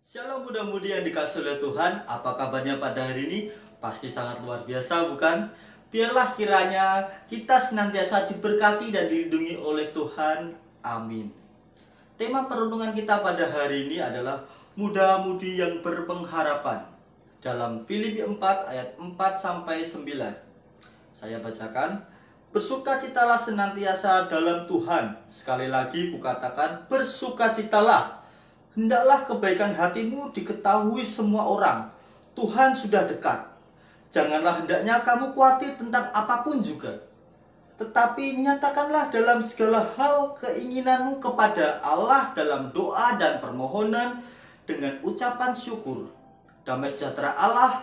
Shalom muda-mudi yang dikasih oleh Tuhan. Apa kabarnya pada hari ini? Pasti sangat luar biasa, bukan? Biarlah kiranya kita senantiasa diberkati dan dilindungi oleh Tuhan. Amin. Tema perenungan kita pada hari ini adalah muda-mudi yang berpengharapan. Dalam Filipi 4 ayat 4 sampai 9. Saya bacakan. Bersukacitalah senantiasa dalam Tuhan. Sekali lagi kukatakan, bersukacitalah. Hendaklah kebaikan hatimu diketahui semua orang. Tuhan sudah dekat. Janganlah hendaknya kamu khawatir tentang apapun juga. Tetapi nyatakanlah dalam segala hal keinginanmu kepada Allah dalam doa dan permohonan dengan ucapan syukur. Damai sejahtera Allah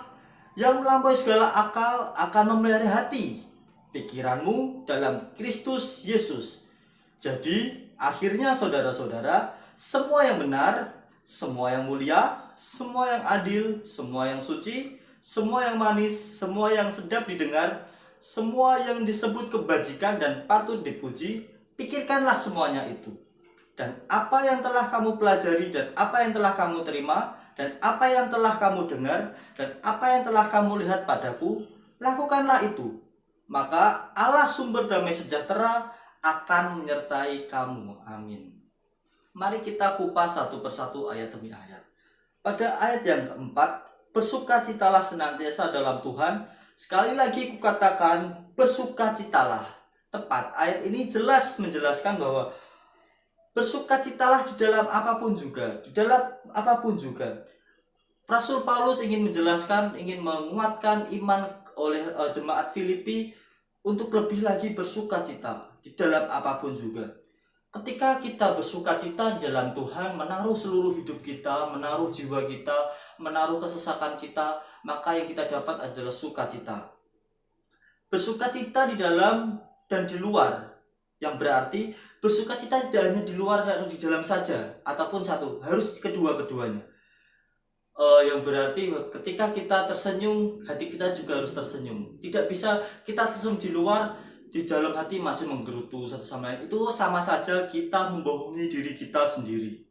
yang melampaui segala akal akan memelihara hati, pikiranmu dalam Kristus Yesus. Jadi, akhirnya saudara-saudara, semua yang benar, semua yang mulia, semua yang adil, semua yang suci, semua yang manis, semua yang sedap didengar, semua yang disebut kebajikan dan patut dipuji, pikirkanlah semuanya itu. Dan apa yang telah kamu pelajari, dan apa yang telah kamu terima, dan apa yang telah kamu dengar, dan apa yang telah kamu lihat padaku, lakukanlah itu. Maka Allah sumber damai sejahtera akan menyertai kamu. Amin. Mari kita kupas satu persatu ayat demi ayat. Pada ayat yang keempat, bersukacitalah senantiasa dalam Tuhan. Sekali lagi kukatakan, bersukacitalah. Tepat, ayat ini jelas menjelaskan bahwa bersukacitalah di dalam apapun juga. Di dalam apapun juga. Rasul Paulus ingin menjelaskan, ingin menguatkan iman oleh jemaat Filipi untuk lebih lagi bersukacita di dalam apapun juga. Ketika kita bersukacita di dalam Tuhan, menaruh seluruh hidup kita, menaruh jiwa kita, menaruh kesesakan kita, maka yang kita dapat adalah sukacita. Bersukacita di dalam dan di luar, yang berarti bersukacita tidak hanya di luar atau di dalam saja, ataupun satu, harus kedua-keduanya. Yang berarti ketika kita tersenyum, hati kita juga harus tersenyum. Tidak bisa kita tersenyum di luar, di dalam hati masih menggerutu satu sama lain. Itu sama saja kita membohongi diri kita sendiri.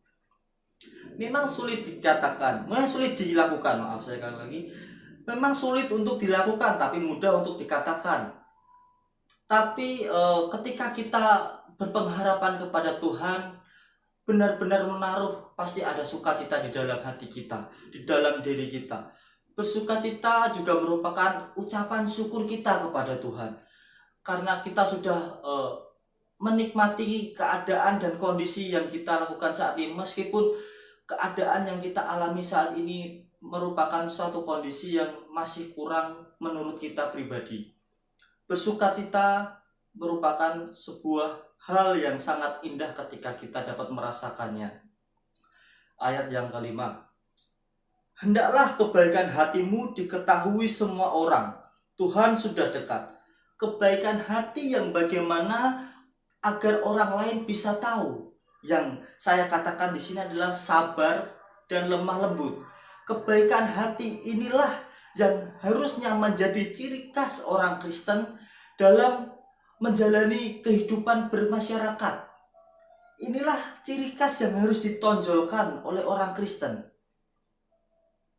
Memang sulit dikatakan, memang sulit dilakukan, maaf saya kali lagi. Memang sulit untuk dilakukan, tapi mudah untuk dikatakan. Tapi ketika kita berpengharapan kepada Tuhan, benar-benar menaruh, pasti ada sukacita di dalam hati kita, di dalam diri kita. Bersukacita juga merupakan ucapan syukur kita kepada Tuhan. Karena kita sudah menikmati keadaan dan kondisi yang kita lakukan saat ini, meskipun keadaan yang kita alami saat ini merupakan suatu kondisi yang masih kurang menurut kita pribadi. Bersukacita merupakan sebuah hal yang sangat indah ketika kita dapat merasakannya. Ayat yang kelima. Hendaklah kebaikan hatimu diketahui semua orang. Tuhan sudah dekat. Kebaikan hati yang bagaimana agar orang lain bisa tahu. Yang saya katakan di sini adalah sabar dan lemah lembut. Kebaikan hati inilah yang harusnya menjadi ciri khas orang Kristen dalam menjalani kehidupan bermasyarakat. Inilah ciri khas yang harus ditonjolkan oleh orang Kristen.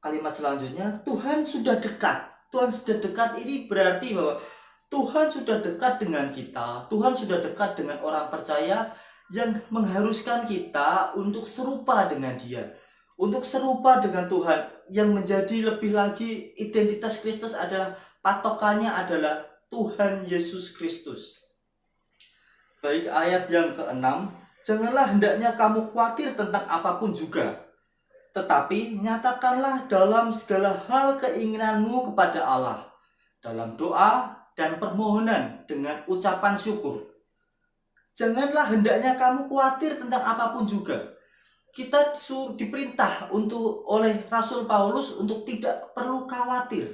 Kalimat selanjutnya, Tuhan sudah dekat. Tuhan sudah dekat ini berarti bahwa Tuhan sudah dekat dengan kita. Tuhan sudah dekat dengan orang percaya yang mengharuskan kita untuk serupa dengan Dia. Untuk serupa dengan Tuhan. Yang menjadi lebih lagi identitas Kristus adalah, patokannya adalah Tuhan Yesus Kristus. Baik, ayat yang ke-6. Janganlah hendaknya kamu khawatir tentang apapun juga. Tetapi nyatakanlah dalam segala hal keinginanmu kepada Allah. Dalam doa dan permohonan dengan ucapan syukur. Janganlah hendaknya kamu khawatir tentang apapun juga. Kita diperintah oleh Rasul Paulus untuk tidak perlu khawatir.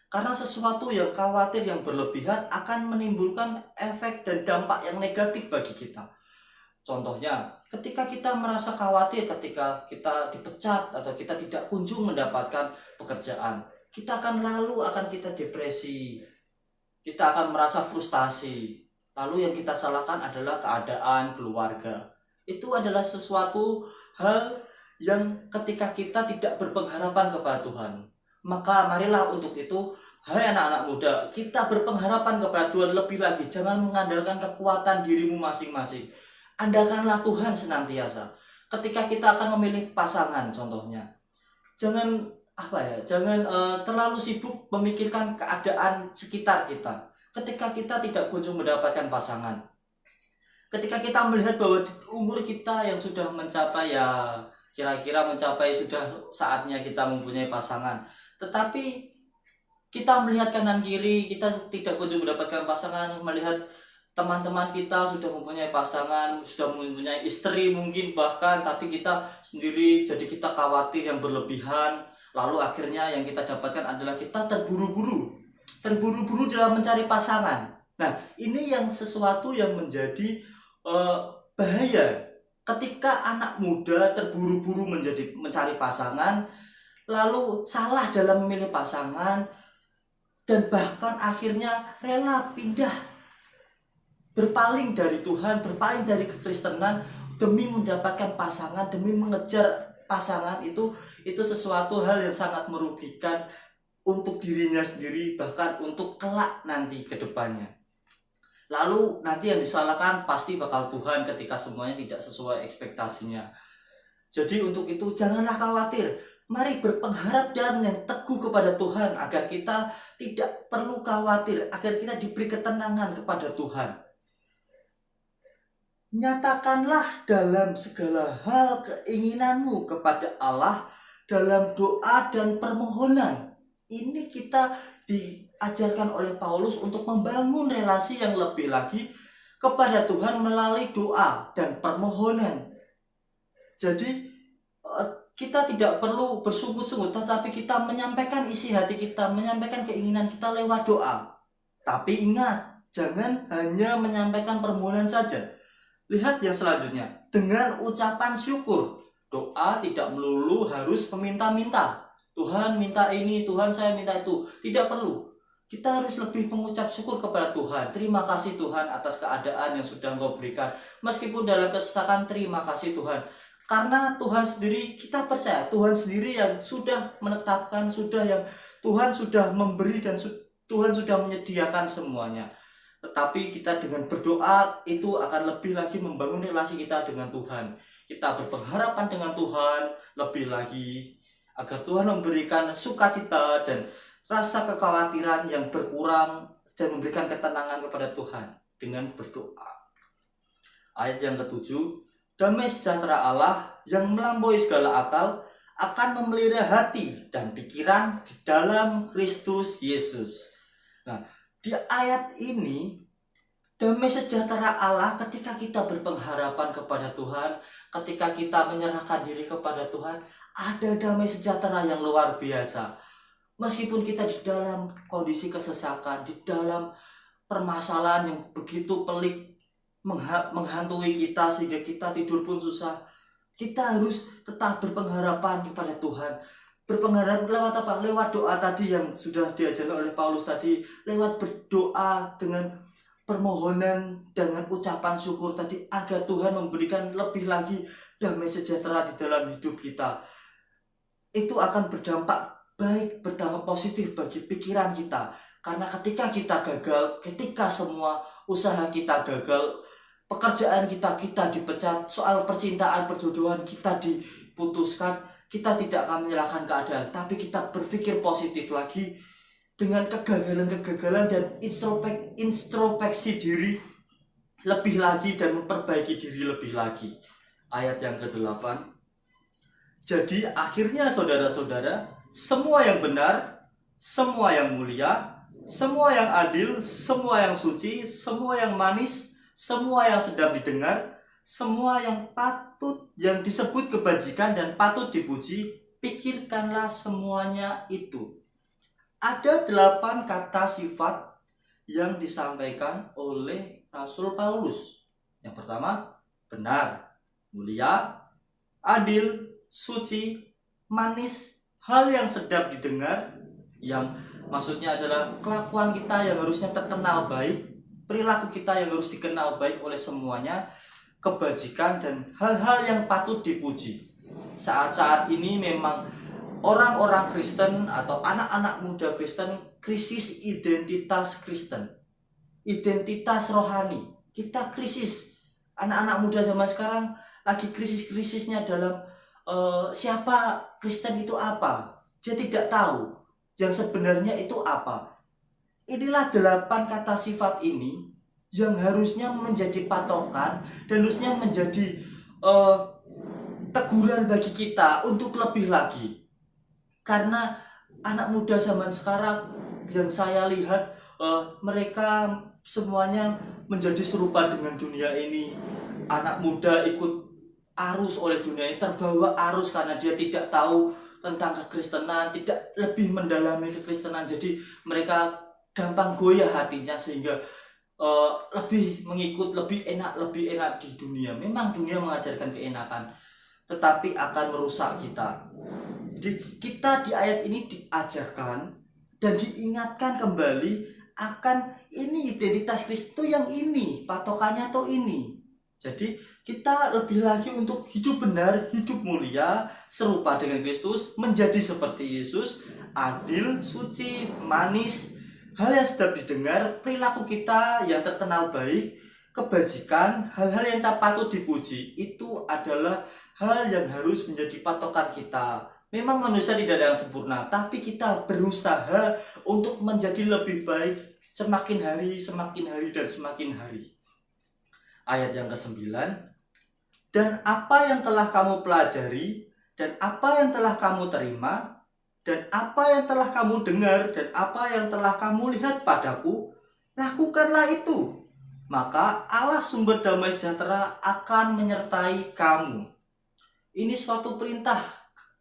Karena sesuatu yang khawatir yang berlebihan akan menimbulkan efek dan dampak yang negatif bagi kita. Contohnya, ketika kita merasa khawatir ketika kita dipecat atau kita tidak kunjung mendapatkan pekerjaan, kita akan kita depresi. Kita akan merasa frustasi. Lalu yang kita salahkan adalah keadaan keluarga. Itu adalah sesuatu hal yang ketika kita tidak berpengharapan kepada Tuhan. Maka marilah untuk itu, hai anak-anak muda, kita berpengharapan kepada Tuhan lebih lagi. Jangan mengandalkan kekuatan dirimu masing-masing. Andalkanlah Tuhan senantiasa. Ketika kita akan memilih pasangan contohnya, jangan terlalu sibuk memikirkan keadaan sekitar kita. Ketika kita tidak kunjung mendapatkan pasangan, ketika kita melihat bahwa umur kita yang sudah mencapai kira-kira mencapai sudah saatnya kita mempunyai pasangan, tetapi kita melihat kanan kiri, kita tidak kunjung mendapatkan pasangan, melihat teman-teman kita sudah mempunyai pasangan, sudah mempunyai istri mungkin bahkan, tapi kita sendiri jadi kita khawatir yang berlebihan. Lalu akhirnya yang kita dapatkan adalah kita terburu-buru dalam mencari pasangan. Nah, ini yang sesuatu yang menjadi bahaya ketika anak muda terburu-buru mencari pasangan, lalu salah dalam memilih pasangan, dan bahkan akhirnya rela berpaling dari Tuhan, berpaling dari kekristenan demi mendapatkan pasangan, demi mengejar pasangan. Itu sesuatu hal yang sangat merugikan untuk dirinya sendiri, bahkan untuk kelak nanti ke depannya. Lalu nanti yang disalahkan pasti bakal Tuhan ketika semuanya tidak sesuai ekspektasinya. Jadi untuk itu janganlah khawatir. Mari berpengharap dan yang teguh kepada Tuhan agar kita tidak perlu khawatir, agar kita diberi ketenangan kepada Tuhan. Nyatakanlah dalam segala hal keinginanmu kepada Allah dalam doa dan permohonan. Ini kita diajarkan oleh Paulus untuk membangun relasi yang lebih lagi kepada Tuhan melalui doa dan permohonan. Jadi kita tidak perlu bersungut-sungut, tetapi kita menyampaikan isi hati kita, menyampaikan keinginan kita lewat doa. Tapi ingat, jangan hanya menyampaikan permohonan saja. Lihat yang selanjutnya, dengan ucapan syukur. Doa tidak melulu harus meminta-minta. Tuhan minta ini, Tuhan saya minta itu. Tidak perlu. Kita harus lebih mengucap syukur kepada Tuhan. Terima kasih Tuhan atas keadaan yang sudah Engkau berikan. Meskipun dalam kesesakan, terima kasih Tuhan. Karena Tuhan sendiri, kita percaya Tuhan sendiri yang sudah menetapkan, Tuhan sudah memberi dan Tuhan sudah menyediakan semuanya. Tetapi kita dengan berdoa itu akan lebih lagi membangun relasi kita dengan Tuhan. Kita berpengharapan dengan Tuhan lebih lagi agar Tuhan memberikan sukacita dan rasa kekhawatiran yang berkurang dan memberikan ketenangan kepada Tuhan dengan berdoa. Ayat yang ke-7, damai sejahtera Allah yang melampaui segala akal akan memelihara hati dan pikiran di dalam Kristus Yesus. Nah, di ayat ini, damai sejahtera Allah ketika kita berpengharapan kepada Tuhan, ketika kita menyerahkan diri kepada Tuhan, ada damai sejahtera yang luar biasa. Meskipun kita di dalam kondisi kesesakan, di dalam permasalahan yang begitu pelik menghantui kita sehingga kita tidur pun susah, kita harus tetap berpengharapan kepada Tuhan. Berpengharapan lewat apa? Lewat doa tadi yang sudah diajarkan oleh Paulus tadi, lewat berdoa dengan permohonan, dengan ucapan syukur tadi, agar Tuhan memberikan lebih lagi damai sejahtera di dalam hidup kita. Itu akan berdampak baik, berdampak positif bagi pikiran kita. Karena ketika kita gagal, ketika semua usaha kita gagal, pekerjaan kita dipecat, soal percintaan, perjodohan kita diputuskan, kita tidak akan menyalahkan keadaan, tapi kita berpikir positif lagi dengan kegagalan-kegagalan dan introspeksi diri lebih lagi dan memperbaiki diri lebih lagi. Ayat yang ke-8. Jadi akhirnya saudara-saudara, semua yang benar, semua yang mulia, semua yang adil, semua yang suci, semua yang manis, semua yang sedap didengar, semua yang patut, yang disebut kebajikan dan patut dipuji, pikirkanlah semuanya itu. Ada 8 kata sifat yang disampaikan oleh Rasul Paulus. Yang pertama, benar, mulia, adil, suci, manis, hal yang sedap didengar, yang maksudnya adalah kelakuan kita yang harusnya terkenal baik, perilaku kita yang harus dikenal baik oleh semuanya, kebajikan dan hal-hal yang patut dipuji. Saat-saat ini memang orang-orang Kristen atau anak-anak muda Kristen krisis identitas Kristen, identitas rohani. Kita krisis. Anak-anak muda zaman sekarang lagi krisis-krisisnya dalam siapa Kristen itu apa. Dia tidak tahu yang sebenarnya itu apa. Inilah 8 kata sifat ini yang harusnya menjadi patokan dan harusnya menjadi teguran bagi kita untuk lebih lagi. Karena anak muda zaman sekarang yang saya lihat mereka semuanya menjadi serupa dengan dunia ini. Anak muda ikut arus oleh dunia ini, terbawa arus karena dia tidak tahu tentang kekristenan, tidak lebih mendalami kekristenan. Jadi mereka gampang goyah hatinya sehingga lebih mengikut, lebih enak di dunia. Memang dunia mengajarkan keenakan, tetapi akan merusak kita. Jadi kita di ayat ini diajarkan dan diingatkan kembali akan ini identitas Kristus yang ini, patokannya tuh ini. Jadi kita lebih lagi untuk hidup benar, hidup mulia, serupa dengan Kristus, menjadi seperti Yesus, adil, suci, manis, hal yang sedap didengar, perilaku kita yang terkenal baik, kebajikan, hal-hal yang tak patut dipuji, itu adalah hal yang harus menjadi patokan kita. Memang manusia tidak ada yang sempurna, tapi kita berusaha untuk menjadi lebih baik semakin hari, dan semakin hari. Ayat yang ke-9, dan apa yang telah kamu pelajari, dan apa yang telah kamu terima, dan apa yang telah kamu dengar, dan apa yang telah kamu lihat padaku, lakukanlah itu. Maka Allah sumber damai sejahtera akan menyertai kamu. Ini suatu perintah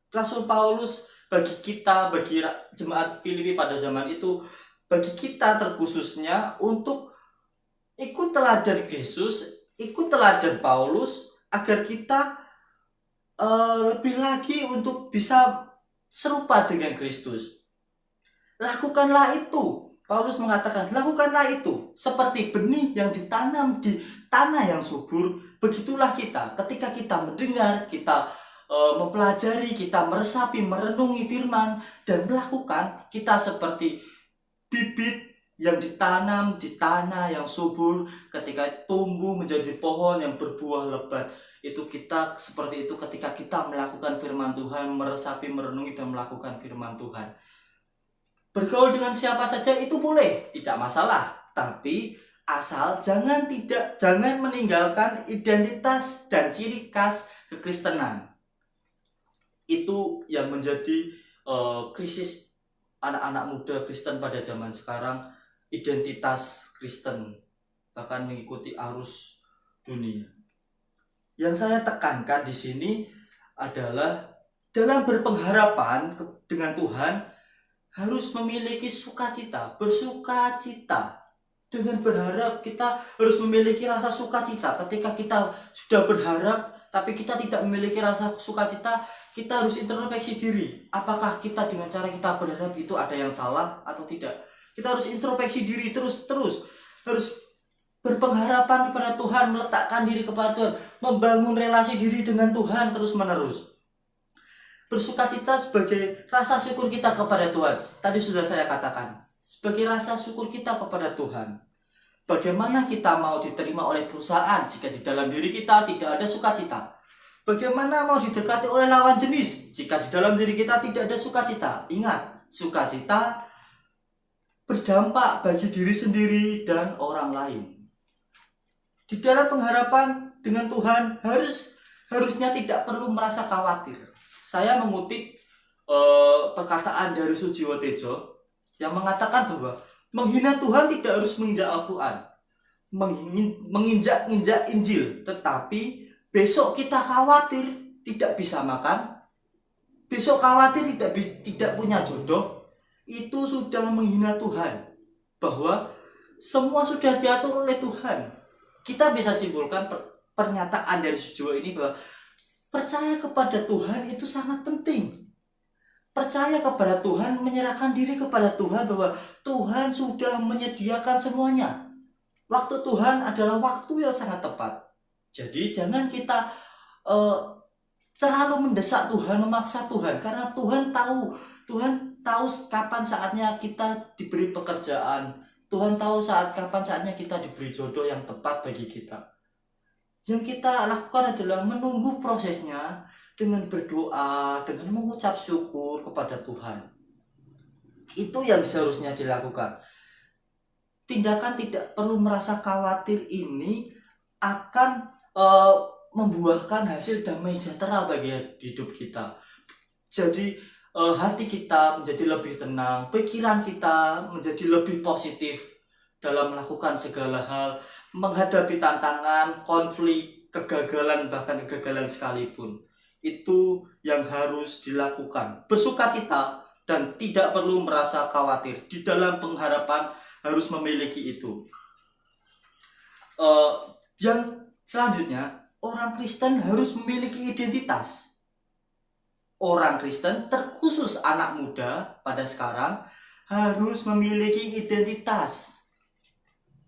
Rasul Paulus bagi kita, bagi jemaat Filipi pada zaman itu, bagi kita terkhususnya untuk ikut teladan Yesus, ikut teladan Paulus, agar kita lebih lagi untuk bisa serupa dengan Kristus. Lakukanlah itu. Paulus mengatakan, lakukanlah itu. Seperti benih yang ditanam di tanah yang subur, begitulah kita. Ketika kita mendengar, kita mempelajari, kita meresapi, merenungi firman, dan melakukan, kita seperti bibit yang ditanam di tanah yang subur, ketika tumbuh menjadi pohon yang berbuah lebat. Itu kita seperti itu ketika kita melakukan firman Tuhan, meresapi, merenungi, dan melakukan firman Tuhan. Bergaul dengan siapa saja itu boleh, tidak masalah, tapi asal jangan meninggalkan identitas dan ciri khas kekristenan. Itu yang menjadi krisis anak-anak muda Kristen pada zaman sekarang, identitas Kristen, bahkan mengikuti arus dunia. Yang saya tekankan di sini adalah dalam berpengharapan dengan Tuhan harus memiliki sukacita, bersukacita. Dengan berharap kita harus memiliki rasa sukacita. Ketika kita sudah berharap tapi kita tidak memiliki rasa sukacita, kita harus introspeksi diri. Apakah kita dengan cara kita berharap itu ada yang salah atau tidak? Kita harus introspeksi diri terus. Harus berpengharapan kepada Tuhan, meletakkan diri kepada Tuhan, membangun relasi diri dengan Tuhan terus-menerus. Bersukacita sebagai rasa syukur kita kepada Tuhan. Tadi sudah saya katakan, sebagai rasa syukur kita kepada Tuhan. Bagaimana kita mau diterima oleh perusahaan jika di dalam diri kita tidak ada sukacita? Bagaimana mau didekati oleh lawan jenis jika di dalam diri kita tidak ada sukacita? Ingat, sukacita berdampak bagi diri sendiri dan orang lain. Di dalam pengharapan dengan Tuhan harusnya tidak perlu merasa khawatir. Saya mengutip perkataan dari Sujiwo Tejo yang mengatakan bahwa menghina Tuhan tidak harus menginjak Al-Quran, menginjak Injil, tetapi besok kita khawatir tidak bisa makan, besok khawatir tidak punya jodoh, itu sudah menghina Tuhan. Bahwa semua sudah diatur oleh Tuhan. Kita bisa simpulkan pernyataan dari Sujiwo ini bahwa percaya kepada Tuhan itu sangat penting. Percaya kepada Tuhan, menyerahkan diri kepada Tuhan, bahwa Tuhan sudah menyediakan semuanya. Waktu Tuhan adalah waktu yang sangat tepat. Jadi jangan kita terlalu mendesak Tuhan, memaksa Tuhan, karena Tuhan tahu kapan saatnya kita diberi pekerjaan. Tuhan tahu kapan saatnya kita diberi jodoh yang tepat bagi kita. Yang kita lakukan adalah menunggu prosesnya dengan berdoa, dengan mengucap syukur kepada Tuhan. Itu yang seharusnya dilakukan. Tindakan tidak perlu merasa khawatir ini akan membuahkan hasil damai sejahtera bagi hidup kita. Jadi hati kita menjadi lebih tenang, pikiran kita menjadi lebih positif dalam melakukan segala hal, menghadapi tantangan, konflik, kegagalan, bahkan kegagalan sekalipun. Itu yang harus dilakukan. Bersukacita dan tidak perlu merasa khawatir. Di dalam pengharapan harus memiliki itu. Yang selanjutnya, orang Kristen harus memiliki identitas. Orang Kristen, terkhusus anak muda pada sekarang, harus memiliki identitas.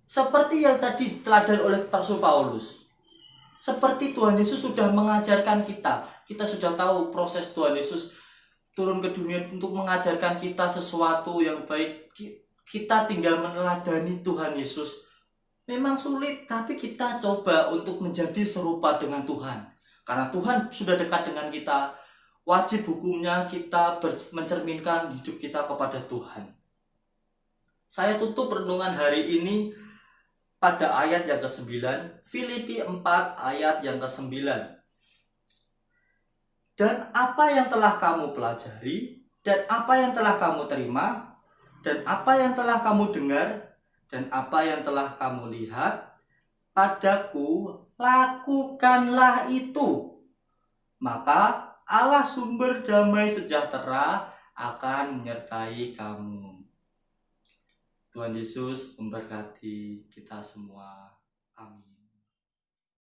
Seperti yang tadi diteladan oleh Rasul Paulus. Seperti Tuhan Yesus sudah mengajarkan kita. Kita sudah tahu proses Tuhan Yesus turun ke dunia untuk mengajarkan kita sesuatu yang baik. Kita tinggal meneladani Tuhan Yesus. Memang sulit, tapi kita coba untuk menjadi serupa dengan Tuhan. Karena Tuhan sudah dekat dengan kita. Wajib hukumnya kita mencerminkan hidup kita kepada Tuhan. Saya tutup renungan hari ini pada ayat yang ke-9, Filipi 4 ayat yang ke-9. Dan apa yang telah kamu pelajari, dan apa yang telah kamu terima, dan apa yang telah kamu dengar, dan apa yang telah kamu lihat padaku, lakukanlah itu. Maka Allah sumber damai sejahtera akan menyertai kamu. Tuhan Yesus memberkati kita semua. Amin.